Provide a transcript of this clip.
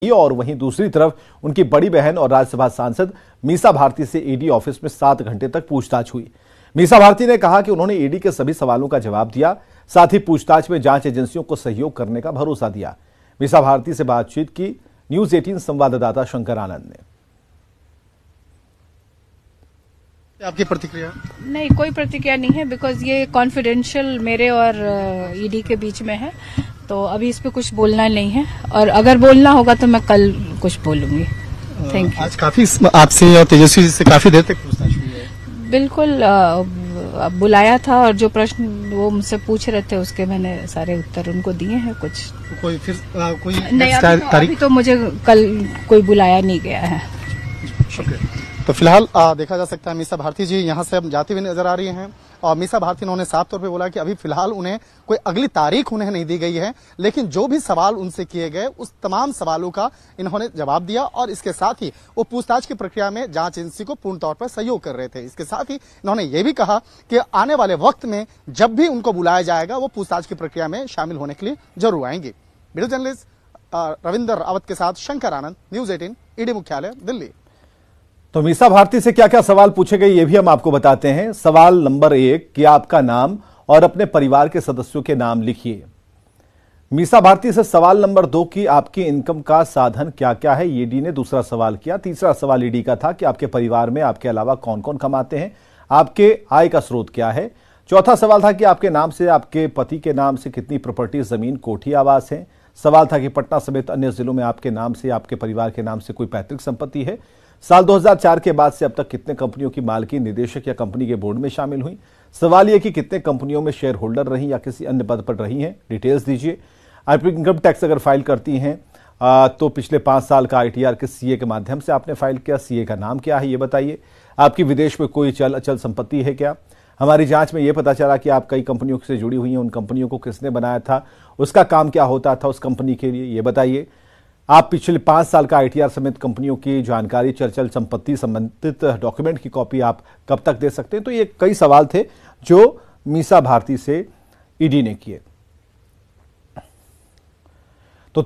और वहीं दूसरी तरफ उनकी बड़ी बहन और राज्यसभा सांसद मीसा भारती से ईडी ऑफिस में 7 घंटे तक पूछताछ हुई। मीसा भारती ने कहा कि उन्होंने ईडी के सभी सवालों का जवाब दिया, साथ ही पूछताछ में जांच एजेंसियों को सहयोग करने का भरोसा दिया। मीसा भारती से बातचीत की न्यूज 18 संवाददाता शंकर आनंद ने। आपकी प्रतिक्रिया? नहीं, कोई प्रतिक्रिया नहीं है, बिकॉज ये कॉन्फिडेंशियल मेरे और ईडी के बीच में है, तो अभी इस पे कुछ बोलना नहीं है, और अगर बोलना होगा तो मैं कल कुछ बोलूंगी। Thank you. आज काफी आपसे और तेजस्वी से काफी देर तक पूछताछ हुई है। बिल्कुल, बुलाया था और जो प्रश्न वो मुझसे पूछ रहे थे उसके मैंने सारे उत्तर उनको दिए हैं। कुछ तो कोई फिर कोई नहीं, अभी तो मुझे कल कोई बुलाया नहीं गया है। तो फिलहाल देखा जा सकता है मीसा भारती जी यहाँ से अब जाती हुई नजर आ रही हैं, और मीसा भारती ने साफ तौर पे बोला कि अभी फिलहाल उन्हें कोई अगली तारीख उन्हें नहीं दी गई है, लेकिन जो भी सवाल उनसे किए गए उस तमाम सवालों का इन्होंने जवाब दिया, और इसके साथ ही वो पूछताछ की प्रक्रिया में जांच एजेंसी को पूर्ण तौर पर सहयोग कर रहे थे। इसके साथ ही इन्होंने ये भी कहा कि आने वाले वक्त में जब भी उनको बुलाया जाएगा वो पूछताछ की प्रक्रिया में शामिल होने के लिए जरूर आएंगे। वीडियो जर्नलिस्ट रविंदर रावत के साथ शंकर आनंद, न्यूज 18, ईडी मुख्यालय, दिल्ली। तो मीसा भारती से क्या क्या सवाल पूछे गए ये भी हम आपको बताते हैं। सवाल नंबर 1 कि आपका नाम और अपने परिवार के सदस्यों के नाम लिखिए। मीसा भारती से सवाल नंबर 2 कि आपकी इनकम का साधन क्या क्या है, ईडी ने दूसरा सवाल किया। तीसरा सवाल ईडी का था कि आपके परिवार में आपके अलावा कौन कौन कमाते हैं, आपके आय का स्रोत क्या है। चौथा सवाल था कि आपके नाम से, आपके पति के नाम से कितनी प्रॉपर्टी, जमीन, कोठी, आवास है। सवाल था कि पटना समेत अन्य जिलों में आपके नाम से, आपके परिवार के नाम से कोई पैतृक संपत्ति है। साल 2004 के बाद से अब तक कितने कंपनियों की मालकी, निदेशक या कंपनी के बोर्ड में शामिल हुई। सवाल यह कि कितने कंपनियों में शेयर होल्डर रही या किसी अन्य पद पर रही हैं, डिटेल्स दीजिए। आप इनकम टैक्स अगर फाइल करती हैं तो पिछले 5 साल का ITR किस CA के माध्यम से आपने फाइल किया, CA का नाम क्या है ये बताइए। आपकी विदेश में कोई अचल संपत्ति है क्या। हमारी जांच में यह पता चला कि आप कई कंपनियों से जुड़ी हुई हैं, उन कंपनियों को किसने बनाया था, उसका काम क्या होता था उस कंपनी के लिए, ये बताइए। आप पिछले 5 साल का ITR समेत कंपनियों की जानकारी, चल संपत्ति संबंधित डॉक्यूमेंट की कॉपी आप कब तक दे सकते हैं। तो ये कई सवाल थे जो मीसा भारती से ईडी ने किए। तो